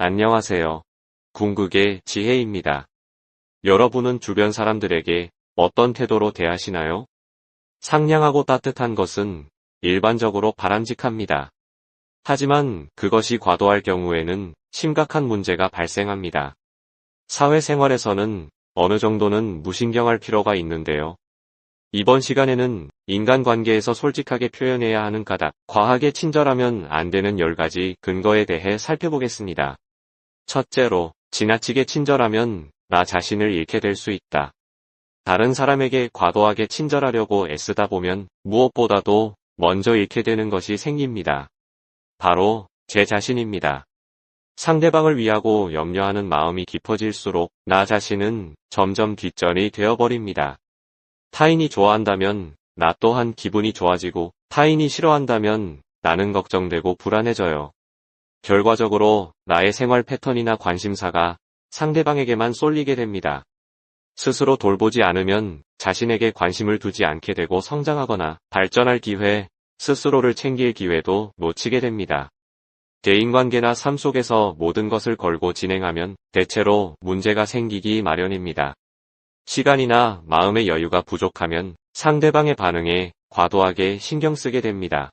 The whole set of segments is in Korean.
안녕하세요. 궁극의 지혜입니다. 여러분은 주변 사람들에게 어떤 태도로 대하시나요? 상냥하고 따뜻한 것은 일반적으로 바람직합니다. 하지만 그것이 과도할 경우에는 심각한 문제가 발생합니다. 사회생활에서는 어느 정도는 무신경할 필요가 있는데요. 이번 시간에는 인간관계에서 솔직하게 표현해야 하는 가닥, 과하게 친절하면 안 되는 10가지 근거에 대해 살펴보겠습니다. 첫째로, 지나치게 친절하면 나 자신을 잃게 될 수 있다. 다른 사람에게 과도하게 친절하려고 애쓰다 보면 무엇보다도 먼저 잃게 되는 것이 생깁니다. 바로 제 자신입니다. 상대방을 위하고 염려하는 마음이 깊어질수록 나 자신은 점점 뒷전이 되어버립니다. 타인이 좋아한다면 나 또한 기분이 좋아지고 타인이 싫어한다면 나는 걱정되고 불안해져요. 결과적으로 나의 생활 패턴이나 관심사가 상대방에게만 쏠리게 됩니다. 스스로 돌보지 않으면 자신에게 관심을 두지 않게 되고 성장하거나 발전할 기회, 스스로를 챙길 기회도 놓치게 됩니다. 대인관계나 삶 속에서 모든 것을 걸고 진행하면 대체로 문제가 생기기 마련입니다. 시간이나 마음의 여유가 부족하면 상대방의 반응에 과도하게 신경 쓰게 됩니다.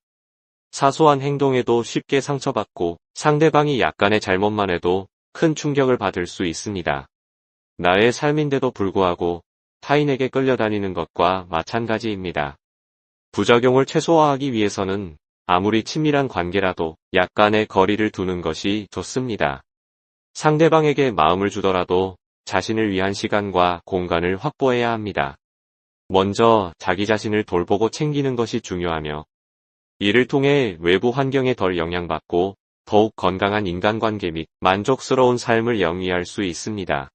사소한 행동에도 쉽게 상처받고 상대방이 약간의 잘못만 해도 큰 충격을 받을 수 있습니다. 나의 삶인데도 불구하고 타인에게 끌려다니는 것과 마찬가지입니다. 부작용을 최소화하기 위해서는 아무리 친밀한 관계라도 약간의 거리를 두는 것이 좋습니다. 상대방에게 마음을 주더라도 자신을 위한 시간과 공간을 확보해야 합니다. 먼저 자기 자신을 돌보고 챙기는 것이 중요하며 이를 통해 외부 환경에 덜 영향받고 더욱 건강한 인간관계 및 만족스러운 삶을 영위할 수 있습니다.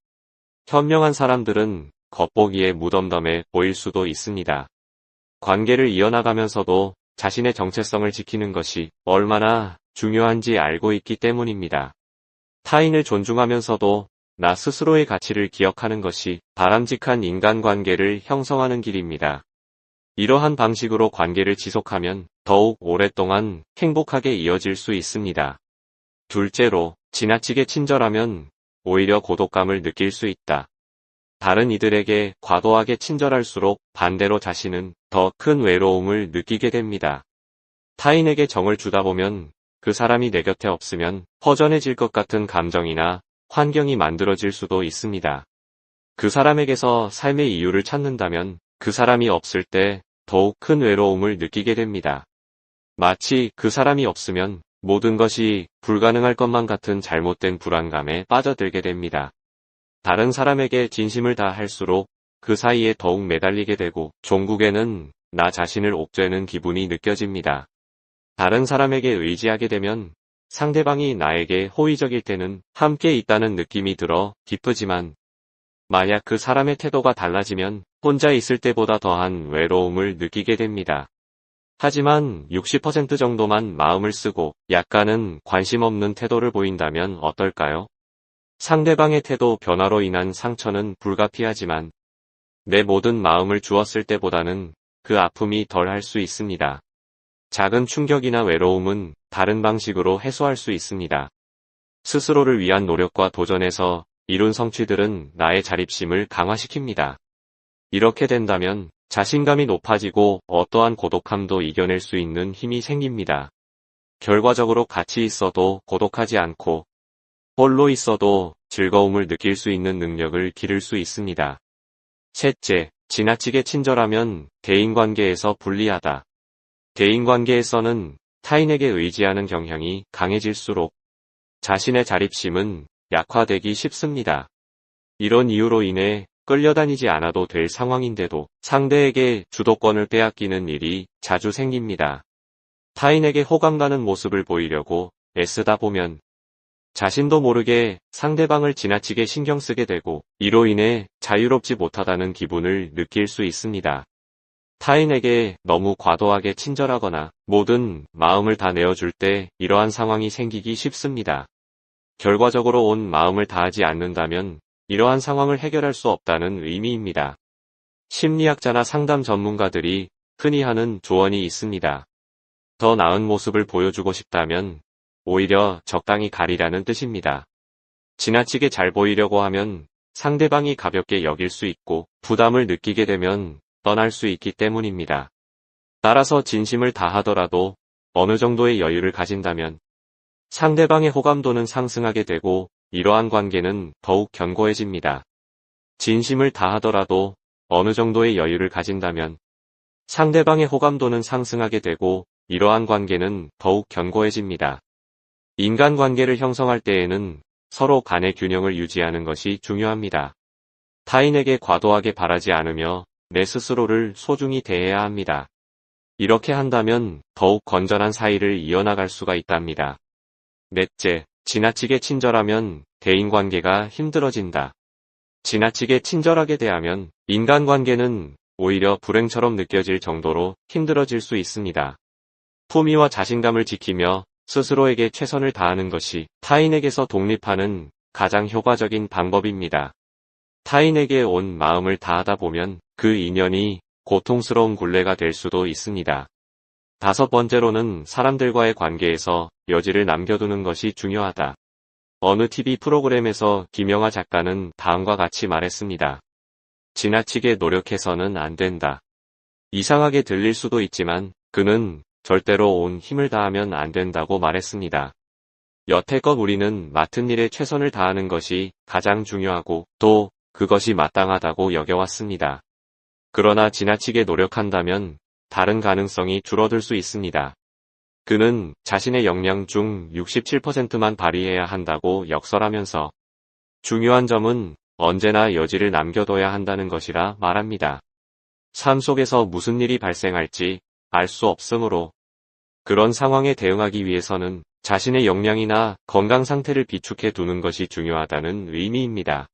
현명한 사람들은 겉보기에 무덤덤해 보일 수도 있습니다. 관계를 이어나가면서도 자신의 정체성을 지키는 것이 얼마나 중요한지 알고 있기 때문입니다. 타인을 존중하면서도 나 스스로의 가치를 기억하는 것이 바람직한 인간관계를 형성하는 길입니다. 이러한 방식으로 관계를 지속하면 더욱 오랫동안 행복하게 이어질 수 있습니다. 둘째로, 지나치게 친절하면 오히려 고독감을 느낄 수 있다. 다른 이들에게 과도하게 친절할수록 반대로 자신은 더 큰 외로움을 느끼게 됩니다. 타인에게 정을 주다 보면 그 사람이 내 곁에 없으면 허전해질 것 같은 감정이나 환경이 만들어질 수도 있습니다. 그 사람에게서 삶의 이유를 찾는다면 그 사람이 없을 때 더욱 큰 외로움을 느끼게 됩니다. 마치 그 사람이 없으면 모든 것이 불가능할 것만 같은 잘못된 불안감에 빠져들게 됩니다. 다른 사람에게 진심을 다할수록 그 사이에 더욱 매달리게 되고 종국에는 나 자신을 옥죄는 기분이 느껴집니다. 다른 사람에게 의지하게 되면 상대방이 나에게 호의적일 때는 함께 있다는 느낌이 들어 기쁘지만 만약 그 사람의 태도가 달라지면 혼자 있을 때보다 더한 외로움을 느끼게 됩니다. 하지만 60% 정도만 마음을 쓰고 약간은 관심 없는 태도를 보인다면 어떨까요? 상대방의 태도 변화로 인한 상처는 불가피하지만 내 모든 마음을 주었을 때보다는 그 아픔이 덜할 수 있습니다. 작은 충격이나 외로움은 다른 방식으로 해소할 수 있습니다. 스스로를 위한 노력과 도전에서 이룬 성취들은 나의 자립심을 강화시킵니다. 이렇게 된다면 자신감이 높아지고 어떠한 고독함도 이겨낼 수 있는 힘이 생깁니다. 결과적으로 같이 있어도 고독하지 않고 홀로 있어도 즐거움을 느낄 수 있는 능력을 기를 수 있습니다. 셋째, 지나치게 친절하면 대인관계에서 불리하다. 대인관계에서는 타인에게 의지하는 경향이 강해질수록 자신의 자립심은 약화되기 쉽습니다. 이런 이유로 인해 끌려다니지 않아도 될 상황인데도 상대에게 주도권을 빼앗기는 일이 자주 생깁니다. 타인에게 호감 가는 모습을 보이려고 애쓰다 보면 자신도 모르게 상대방을 지나치게 신경 쓰게 되고 이로 인해 자유롭지 못하다는 기분을 느낄 수 있습니다. 타인에게 너무 과도하게 친절하거나 모든 마음을 다 내어줄 때 이러한 상황이 생기기 쉽습니다. 결과적으로 온 마음을 다하지 않는다면 이러한 상황을 해결할 수 없다는 의미입니다. 심리학자나 상담 전문가들이 흔히 하는 조언이 있습니다. 더 나은 모습을 보여주고 싶다면 오히려 적당히 가리라는 뜻입니다. 지나치게 잘 보이려고 하면 상대방이 가볍게 여길 수 있고 부담을 느끼게 되면 떠날 수 있기 때문입니다. 따라서 진심을 다하더라도 어느 정도의 여유를 가진다면 상대방의 호감도는 상승하게 되고 이러한 관계는 더욱 견고해집니다. 진심을 다하더라도 어느 정도의 여유를 가진다면 상대방의 호감도는 상승하게 되고 이러한 관계는 더욱 견고해집니다. 인간관계를 형성할 때에는 서로 간의 균형을 유지하는 것이 중요합니다. 타인에게 과도하게 바라지 않으며 내 스스로를 소중히 대해야 합니다. 이렇게 한다면 더욱 건전한 사이를 이어나갈 수가 있답니다. 넷째, 지나치게 친절하면 대인관계가 힘들어진다. 지나치게 친절하게 대하면 인간관계는 오히려 불행처럼 느껴질 정도로 힘들어질 수 있습니다. 품위와 자신감을 지키며 스스로에게 최선을 다하는 것이 타인에게서 독립하는 가장 효과적인 방법입니다. 타인에게 온 마음을 다하다 보면 그 인연이 고통스러운 굴레가 될 수도 있습니다. 다섯 번째로는 사람들과의 관계에서 여지를 남겨두는 것이 중요하다. 어느 TV 프로그램에서 김영하 작가는 다음과 같이 말했습니다. 지나치게 노력해서는 안 된다. 이상하게 들릴 수도 있지만 그는 절대로 온 힘을 다하면 안 된다고 말했습니다. 여태껏 우리는 맡은 일에 최선을 다하는 것이 가장 중요하고 또 그것이 마땅하다고 여겨왔습니다. 그러나 지나치게 노력한다면 다른 가능성이 줄어들 수 있습니다. 그는 자신의 역량 중 67%만 발휘해야 한다고 역설하면서 중요한 점은 언제나 여지를 남겨둬야 한다는 것이라 말합니다. 삶 속에서 무슨 일이 발생할지 알 수 없으므로 그런 상황에 대응하기 위해서는 자신의 역량이나 건강 상태를 비축해 두는 것이 중요하다는 의미입니다.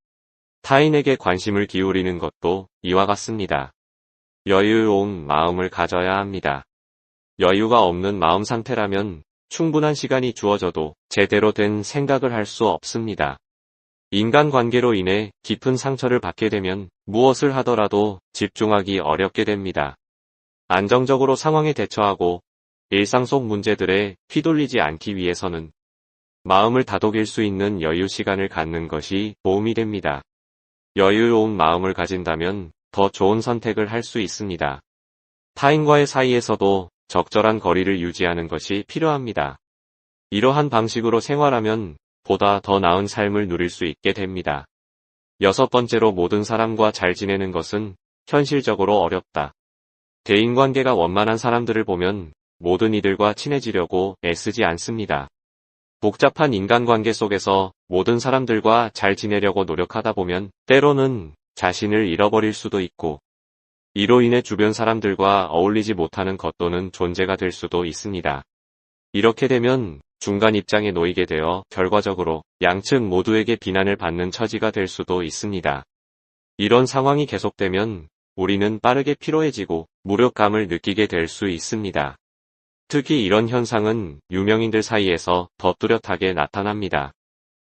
타인에게 관심을 기울이는 것도 이와 같습니다. 여유로운 마음을 가져야 합니다. 여유가 없는 마음 상태라면 충분한 시간이 주어져도 제대로 된 생각을 할 수 없습니다. 인간관계로 인해 깊은 상처를 받게 되면 무엇을 하더라도 집중하기 어렵게 됩니다. 안정적으로 상황에 대처하고 일상 속 문제들에 휘둘리지 않기 위해서는 마음을 다독일 수 있는 여유 시간을 갖는 것이 도움이 됩니다. 여유로운 마음을 가진다면 더 좋은 선택을 할 수 있습니다. 타인과의 사이에서도 적절한 거리를 유지하는 것이 필요합니다. 이러한 방식으로 생활하면 보다 더 나은 삶을 누릴 수 있게 됩니다. 여섯 번째로 모든 사람과 잘 지내는 것은 현실적으로 어렵다. 대인관계가 원만한 사람들을 보면 모든 이들과 친해지려고 애쓰지 않습니다. 복잡한 인간관계 속에서 모든 사람들과 잘 지내려고 노력하다 보면 때로는 자신을 잃어버릴 수도 있고 이로 인해 주변 사람들과 어울리지 못하는 겉도는 존재가 될 수도 있습니다. 이렇게 되면 중간 입장에 놓이게 되어 결과적으로 양측 모두에게 비난을 받는 처지가 될 수도 있습니다. 이런 상황이 계속되면 우리는 빠르게 피로해지고 무력감을 느끼게 될 수 있습니다. 특히 이런 현상은 유명인들 사이에서 더 뚜렷하게 나타납니다.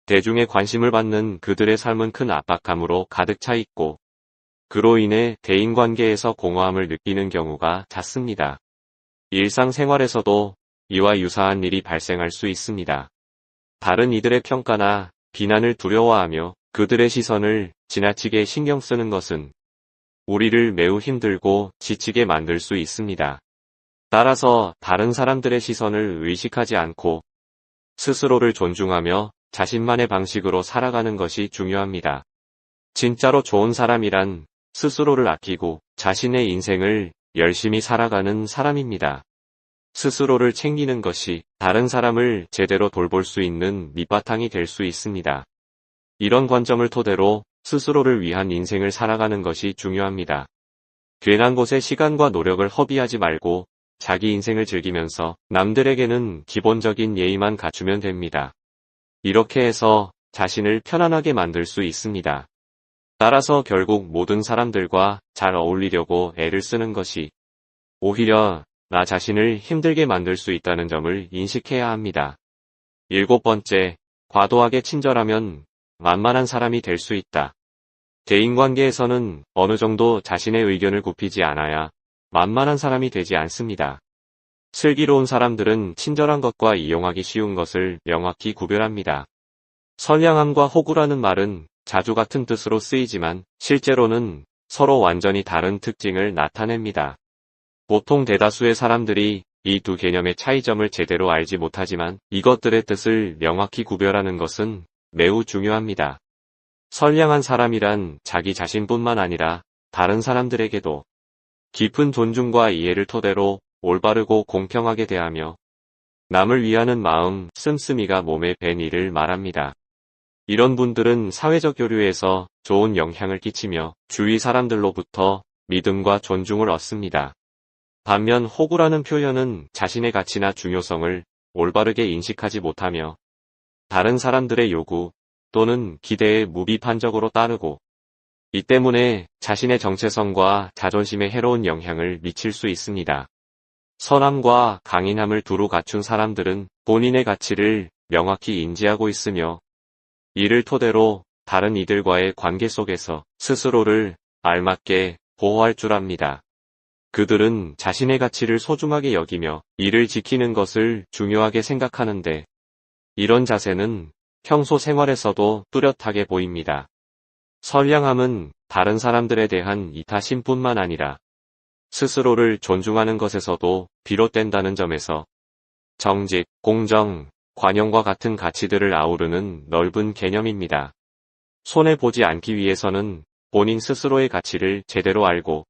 대중의 관심을 받는 그들의 삶은 큰 압박감으로 가득 차 있고 그로 인해 대인관계에서 공허함을 느끼는 경우가 잦습니다. 일상생활에서도 이와 유사한 일이 발생할 수 있습니다. 다른 이들의 평가나 비난을 두려워하며 그들의 시선을 지나치게 신경 쓰는 것은 우리를 매우 힘들고 지치게 만들 수 있습니다. 따라서 다른 사람들의 시선을 의식하지 않고 스스로를 존중하며 자신만의 방식으로 살아가는 것이 중요합니다. 진짜로 좋은 사람이란 스스로를 아끼고 자신의 인생을 열심히 살아가는 사람입니다. 스스로를 챙기는 것이 다른 사람을 제대로 돌볼 수 있는 밑바탕이 될 수 있습니다. 이런 관점을 토대로 스스로를 위한 인생을 살아가는 것이 중요합니다. 괜한 곳에 시간과 노력을 허비하지 말고 자기 인생을 즐기면서 남들에게는 기본적인 예의만 갖추면 됩니다. 이렇게 해서 자신을 편안하게 만들 수 있습니다. 따라서 결국 모든 사람들과 잘 어울리려고 애를 쓰는 것이 오히려 나 자신을 힘들게 만들 수 있다는 점을 인식해야 합니다. 일곱 번째, 과도하게 친절하면 만만한 사람이 될 수 있다. 대인관계에서는 어느 정도 자신의 의견을 굽히지 않아야 만만한 사람이 되지 않습니다. 슬기로운 사람들은 친절한 것과 이용하기 쉬운 것을 명확히 구별합니다. 선량함과 호구라는 말은 자주 같은 뜻으로 쓰이지만 실제로는 서로 완전히 다른 특징을 나타냅니다. 보통 대다수의 사람들이 이 두 개념의 차이점을 제대로 알지 못하지만 이것들의 뜻을 명확히 구별하는 것은 매우 중요합니다. 선량한 사람이란 자기 자신뿐만 아니라 다른 사람들에게도 깊은 존중과 이해를 토대로 올바르고 공평하게 대하며 남을 위하는 마음 씀씀이가 몸에 밴 일을 말합니다. 이런 분들은 사회적 교류에서 좋은 영향을 끼치며 주위 사람들로부터 믿음과 존중을 얻습니다. 반면 호구라는 표현은 자신의 가치나 중요성을 올바르게 인식하지 못하며 다른 사람들의 요구 또는 기대에 무비판적으로 따르고 이 때문에 자신의 정체성과 자존심에 해로운 영향을 미칠 수 있습니다. 선함과 강인함을 두루 갖춘 사람들은 본인의 가치를 명확히 인지하고 있으며 이를 토대로 다른 이들과의 관계 속에서 스스로를 알맞게 보호할 줄 압니다. 그들은 자신의 가치를 소중하게 여기며 이를 지키는 것을 중요하게 생각하는데 이런 자세는 평소 생활에서도 뚜렷하게 보입니다. 선량함은 다른 사람들에 대한 이타심뿐만 아니라 스스로를 존중하는 것에서도 비롯된다는 점에서 정직, 공정, 관용과 같은 가치들을 아우르는 넓은 개념입니다. 손해보지 않기 위해서는 본인 스스로의 가치를 제대로 알고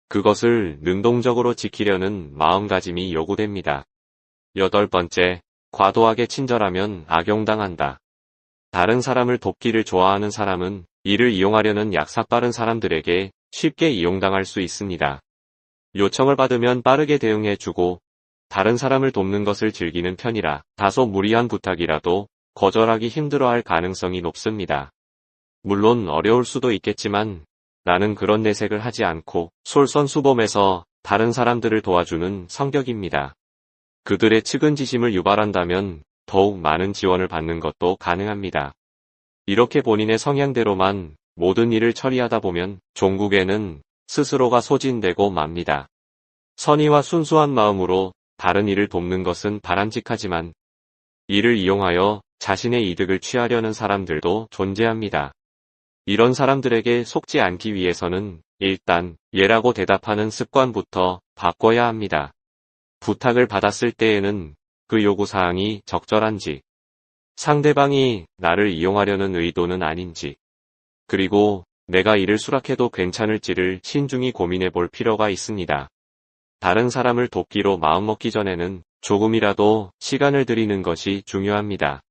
그것을 능동적으로 지키려는 마음가짐이 요구됩니다. 8번째, 과도하게 친절하면 악용당한다. 다른 사람을 돕기를 좋아하는 사람은 이를 이용하려는 약삭빠른 사람들에게 쉽게 이용당할 수 있습니다. 요청을 받으면 빠르게 대응해주고 다른 사람을 돕는 것을 즐기는 편이라 다소 무리한 부탁이라도 거절하기 힘들어할 가능성이 높습니다. 물론 어려울 수도 있겠지만 나는 그런 내색을 하지 않고 솔선수범해서 다른 사람들을 도와주는 성격입니다. 그들의 측은지심을 유발한다면 더욱 많은 지원을 받는 것도 가능합니다. 이렇게 본인의 성향대로만 모든 일을 처리하다 보면 종국에는 스스로가 소진되고 맙니다. 선의와 순수한 마음으로 다른 이를 돕는 것은 바람직하지만 이를 이용하여 자신의 이득을 취하려는 사람들도 존재합니다. 이런 사람들에게 속지 않기 위해서는 일단 예라고 대답하는 습관부터 바꿔야 합니다. 부탁을 받았을 때에는 그 요구사항이 적절한지, 상대방이 나를 이용하려는 의도는 아닌지, 그리고 내가 이를 수락해도 괜찮을지를 신중히 고민해 볼 필요가 있습니다. 다른 사람을 돕기로 마음먹기 전에는 조금이라도 시간을 들이는 것이 중요합니다.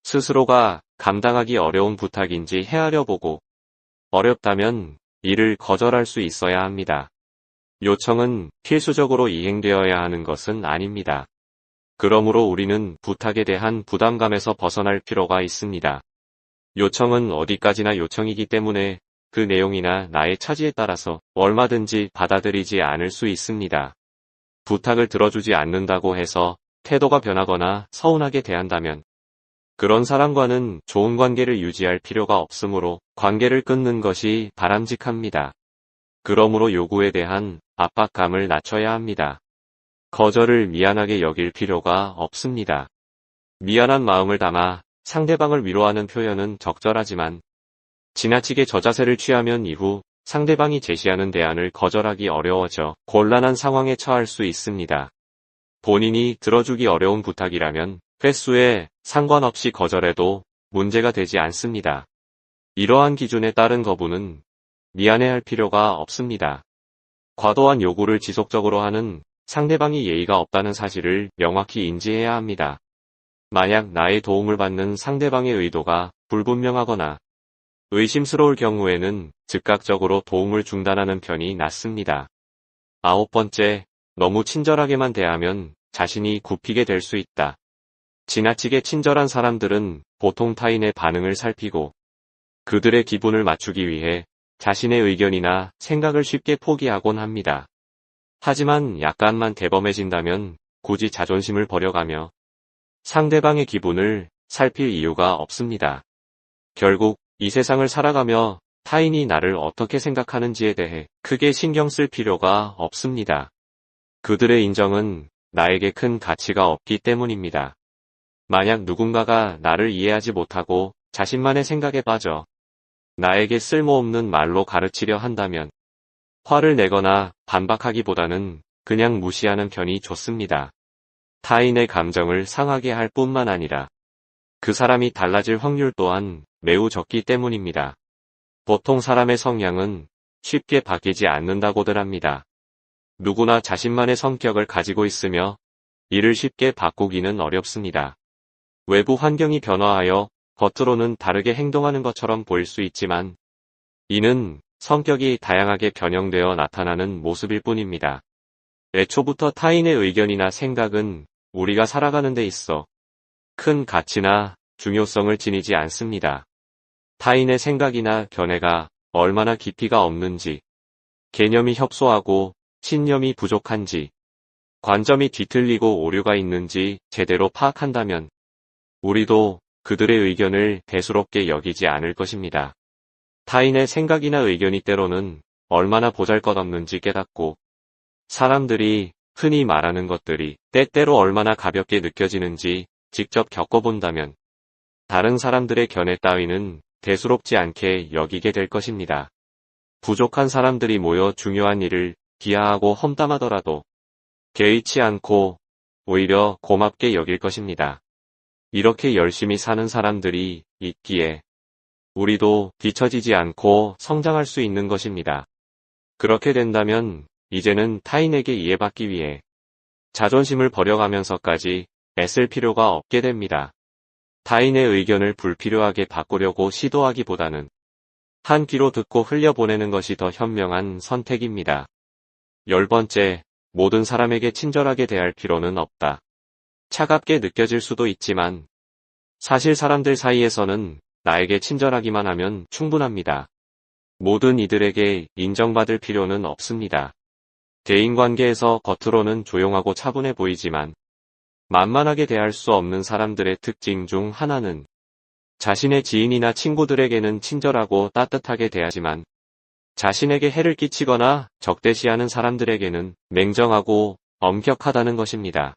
스스로가 감당하기 어려운 부탁인지 헤아려 보고 어렵다면 이를 거절할 수 있어야 합니다. 요청은 필수적으로 이행되어야 하는 것은 아닙니다. 그러므로 우리는 부탁에 대한 부담감에서 벗어날 필요가 있습니다. 요청은 어디까지나 요청이기 때문에 그 내용이나 나의 처지에 따라서 얼마든지 받아들이지 않을 수 있습니다. 부탁을 들어주지 않는다고 해서 태도가 변하거나 서운하게 대한다면 그런 사람과는 좋은 관계를 유지할 필요가 없으므로 관계를 끊는 것이 바람직합니다. 그러므로 요구에 대한 압박감을 낮춰야 합니다. 거절을 미안하게 여길 필요가 없습니다. 미안한 마음을 담아 상대방을 위로하는 표현은 적절하지만 지나치게 저자세를 취하면 이후 상대방이 제시하는 대안을 거절하기 어려워져 곤란한 상황에 처할 수 있습니다. 본인이 들어주기 어려운 부탁이라면 횟수에 상관없이 거절해도 문제가 되지 않습니다. 이러한 기준에 따른 거부는 미안해할 필요가 없습니다. 과도한 요구를 지속적으로 하는 상대방이 예의가 없다는 사실을 명확히 인지해야 합니다. 만약 나의 도움을 받는 상대방의 의도가 불분명하거나 의심스러울 경우에는 즉각적으로 도움을 중단하는 편이 낫습니다. 9번째, 너무 친절하게만 대하면 자신이 굽히게 될 수 있다. 지나치게 친절한 사람들은 보통 타인의 반응을 살피고 그들의 기분을 맞추기 위해 자신의 의견이나 생각을 쉽게 포기하곤 합니다. 하지만 약간만 대범해진다면 굳이 자존심을 버려가며 상대방의 기분을 살필 이유가 없습니다. 결국 이 세상을 살아가며 타인이 나를 어떻게 생각하는지에 대해 크게 신경 쓸 필요가 없습니다. 그들의 인정은 나에게 큰 가치가 없기 때문입니다. 만약 누군가가 나를 이해하지 못하고 자신만의 생각에 빠져 나에게 쓸모없는 말로 가르치려 한다면 화를 내거나 반박하기보다는 그냥 무시하는 편이 좋습니다. 타인의 감정을 상하게 할 뿐만 아니라 그 사람이 달라질 확률 또한 매우 적기 때문입니다. 보통 사람의 성향은 쉽게 바뀌지 않는다고들 합니다. 누구나 자신만의 성격을 가지고 있으며 이를 쉽게 바꾸기는 어렵습니다. 외부 환경이 변화하여 겉으로는 다르게 행동하는 것처럼 보일 수 있지만 이는 성격이 다양하게 변형되어 나타나는 모습일 뿐입니다. 애초부터 타인의 의견이나 생각은 우리가 살아가는 데 있어 큰 가치나 중요성을 지니지 않습니다. 타인의 생각이나 견해가 얼마나 깊이가 없는지, 개념이 협소하고 신념이 부족한지, 관점이 뒤틀리고 오류가 있는지 제대로 파악한다면 우리도 그들의 의견을 대수롭게 여기지 않을 것입니다. 타인의 생각이나 의견이 때로는 얼마나 보잘것없는지 깨닫고 사람들이 흔히 말하는 것들이 때때로 얼마나 가볍게 느껴지는지 직접 겪어본다면 다른 사람들의 견해 따위는 대수롭지 않게 여기게 될 것입니다. 부족한 사람들이 모여 중요한 일을 비하하고 험담하더라도 개의치 않고 오히려 고맙게 여길 것입니다. 이렇게 열심히 사는 사람들이 있기에 우리도 뒤처지지 않고 성장할 수 있는 것입니다. 그렇게 된다면 이제는 타인에게 이해받기 위해 자존심을 버려가면서까지 애쓸 필요가 없게 됩니다. 타인의 의견을 불필요하게 바꾸려고 시도하기보다는 한 귀로 듣고 흘려보내는 것이 더 현명한 선택입니다. 10번째, 모든 사람에게 친절하게 대할 필요는 없다. 차갑게 느껴질 수도 있지만 사실 사람들 사이에서는 나에게 친절하기만 하면 충분합니다. 모든 이들에게 인정받을 필요는 없습니다. 대인관계에서 겉으로는 조용하고 차분해 보이지만 만만하게 대할 수 없는 사람들의 특징 중 하나는 자신의 지인이나 친구들에게는 친절하고 따뜻하게 대하지만 자신에게 해를 끼치거나 적대시하는 사람들에게는 냉정하고 엄격하다는 것입니다.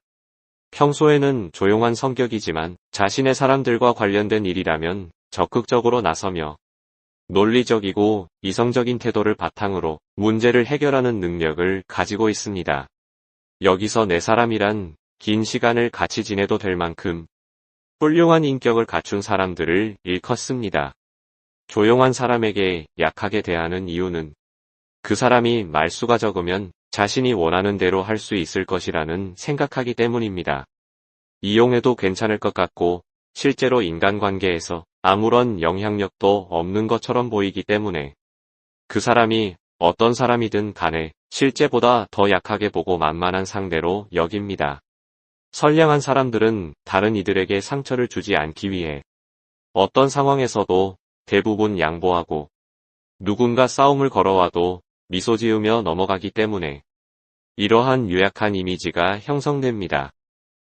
평소에는 조용한 성격이지만 자신의 사람들과 관련된 일이라면 적극적으로 나서며 논리적이고 이성적인 태도를 바탕으로 문제를 해결하는 능력을 가지고 있습니다. 여기서 내 사람이란 긴 시간을 같이 지내도 될 만큼 훌륭한 인격을 갖춘 사람들을 일컫습니다. 조용한 사람에게 약하게 대하는 이유는 그 사람이 말수가 적으면 자신이 원하는 대로 할 수 있을 것이라는 생각하기 때문입니다. 이용해도 괜찮을 것 같고 실제로 인간관계에서 아무런 영향력도 없는 것처럼 보이기 때문에 그 사람이 어떤 사람이든 간에 실제보다 더 약하게 보고 만만한 상대로 여깁니다. 선량한 사람들은 다른 이들에게 상처를 주지 않기 위해 어떤 상황에서도 대부분 양보하고 누군가 싸움을 걸어와도 미소 지으며 넘어가기 때문에 이러한 유약한 이미지가 형성됩니다.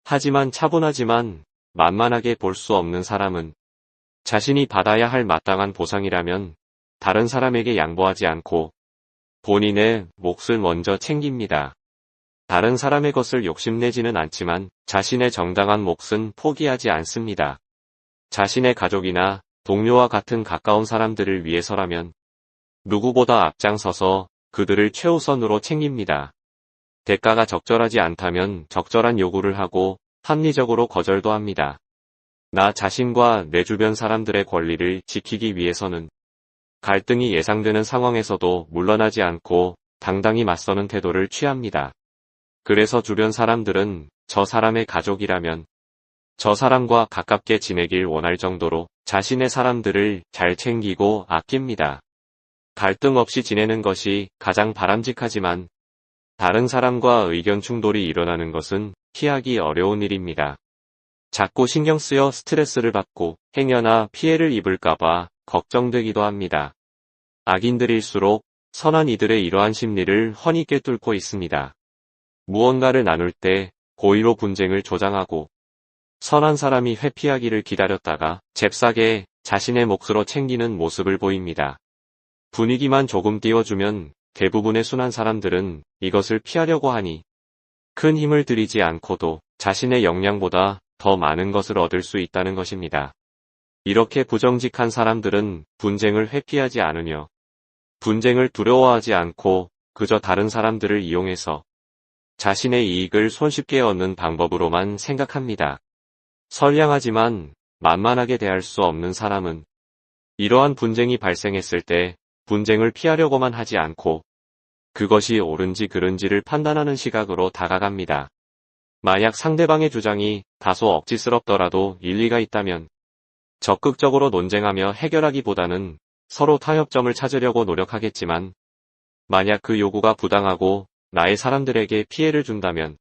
하지만 차분하지만 만만하게 볼 수 없는 사람은 자신이 받아야 할 마땅한 보상이라면 다른 사람에게 양보하지 않고 본인의 몫을 먼저 챙깁니다. 다른 사람의 것을 욕심내지는 않지만 자신의 정당한 몫은 포기하지 않습니다. 자신의 가족이나 동료와 같은 가까운 사람들을 위해서라면 누구보다 앞장서서 그들을 최우선으로 챙깁니다. 대가가 적절하지 않다면 적절한 요구를 하고 합리적으로 거절도 합니다. 나 자신과 내 주변 사람들의 권리를 지키기 위해서는 갈등이 예상되는 상황에서도 물러나지 않고 당당히 맞서는 태도를 취합니다. 그래서 주변 사람들은 저 사람의 가족이라면 저 사람과 가깝게 지내길 원할 정도로 자신의 사람들을 잘 챙기고 아낍니다. 갈등 없이 지내는 것이 가장 바람직하지만 다른 사람과 의견 충돌이 일어나는 것은 피하기 어려운 일입니다. 자꾸 신경 쓰여 스트레스를 받고 행여나 피해를 입을까봐 걱정되기도 합니다. 악인들일수록 선한 이들의 이러한 심리를 훤히 꿰뚫고 있습니다. 무언가를 나눌 때 고의로 분쟁을 조장하고 선한 사람이 회피하기를 기다렸다가 잽싸게 자신의 몫으로 챙기는 모습을 보입니다. 분위기만 조금 띄워주면 대부분의 순한 사람들은 이것을 피하려고 하니 큰 힘을 들이지 않고도 자신의 역량보다 더 많은 것을 얻을 수 있다는 것입니다. 이렇게 부정직한 사람들은 분쟁을 회피하지 않으며 분쟁을 두려워하지 않고 그저 다른 사람들을 이용해서 자신의 이익을 손쉽게 얻는 방법으로만 생각합니다. 선량하지만 만만하게 대할 수 없는 사람은 이러한 분쟁이 발생했을 때 분쟁을 피하려고만 하지 않고 그것이 옳은지 그른지를 판단하는 시각으로 다가갑니다. 만약 상대방의 주장이 다소 억지스럽더라도 일리가 있다면 적극적으로 논쟁하며 해결하기보다는 서로 타협점을 찾으려고 노력하겠지만 만약 그 요구가 부당하고 나의 사람들에게 피해를 준다면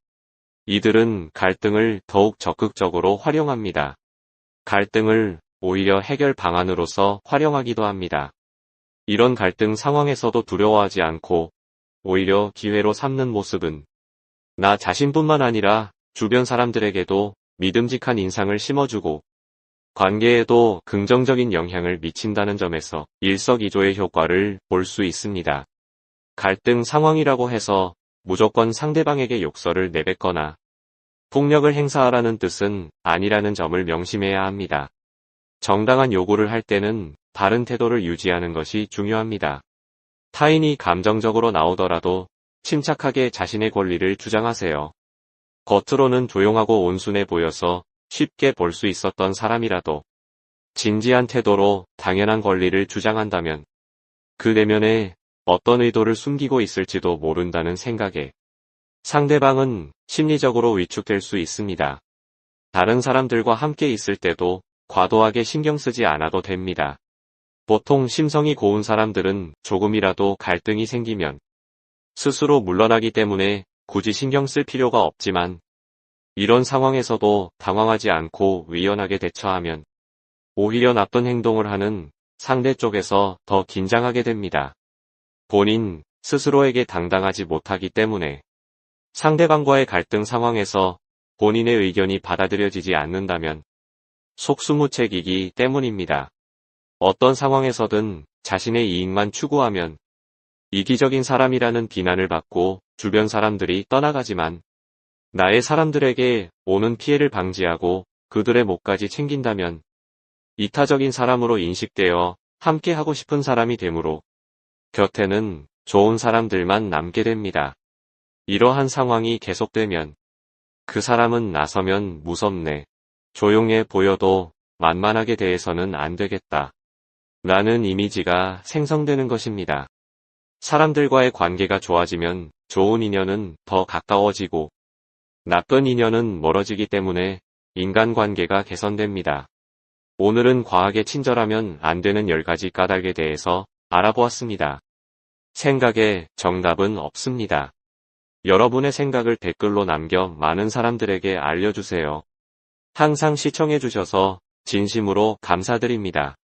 이들은 갈등을 더욱 적극적으로 활용합니다. 갈등을 오히려 해결 방안으로서 활용하기도 합니다. 이런 갈등 상황에서도 두려워하지 않고 오히려 기회로 삼는 모습은 나 자신뿐만 아니라 주변 사람들에게도 믿음직한 인상을 심어주고 관계에도 긍정적인 영향을 미친다는 점에서 일석이조의 효과를 볼 수 있습니다. 갈등 상황이라고 해서 무조건 상대방에게 욕설을 내뱉거나 폭력을 행사하라는 뜻은 아니라는 점을 명심해야 합니다. 정당한 요구를 할 때는 바른 태도를 유지하는 것이 중요합니다. 타인이 감정적으로 나오더라도 침착하게 자신의 권리를 주장하세요. 겉으로는 조용하고 온순해 보여서 쉽게 볼 수 있었던 사람이라도 진지한 태도로 당연한 권리를 주장한다면 그 내면에 어떤 의도를 숨기고 있을지도 모른다는 생각에 상대방은 심리적으로 위축될 수 있습니다. 다른 사람들과 함께 있을 때도 과도하게 신경 쓰지 않아도 됩니다. 보통 심성이 고운 사람들은 조금이라도 갈등이 생기면 스스로 물러나기 때문에 굳이 신경 쓸 필요가 없지만 이런 상황에서도 당황하지 않고 유연하게 대처하면 오히려 나쁜 행동을 하는 상대 쪽에서 더 긴장하게 됩니다. 본인 스스로에게 당당하지 못하기 때문에 상대방과의 갈등 상황에서 본인의 의견이 받아들여지지 않는다면 속수무책이기 때문입니다. 어떤 상황에서든 자신의 이익만 추구하면 이기적인 사람이라는 비난을 받고 주변 사람들이 떠나가지만 나의 사람들에게 오는 피해를 방지하고 그들의 몫까지 챙긴다면 이타적인 사람으로 인식되어 함께 하고 싶은 사람이 되므로 곁에는 좋은 사람들만 남게 됩니다. 이러한 상황이 계속되면 그 사람은 나서면 무섭네. 조용해 보여도 만만하게 대해서는 안 되겠다. 라는 이미지가 생성되는 것입니다. 사람들과의 관계가 좋아지면 좋은 인연은 더 가까워지고 나쁜 인연은 멀어지기 때문에 인간관계가 개선됩니다. 오늘은 과하게 친절하면 안 되는 10가지 까닭에 대해서 알아보았습니다. 생각에 정답은 없습니다. 여러분의 생각을 댓글로 남겨 많은 사람들에게 알려주세요. 항상 시청해주셔서 진심으로 감사드립니다.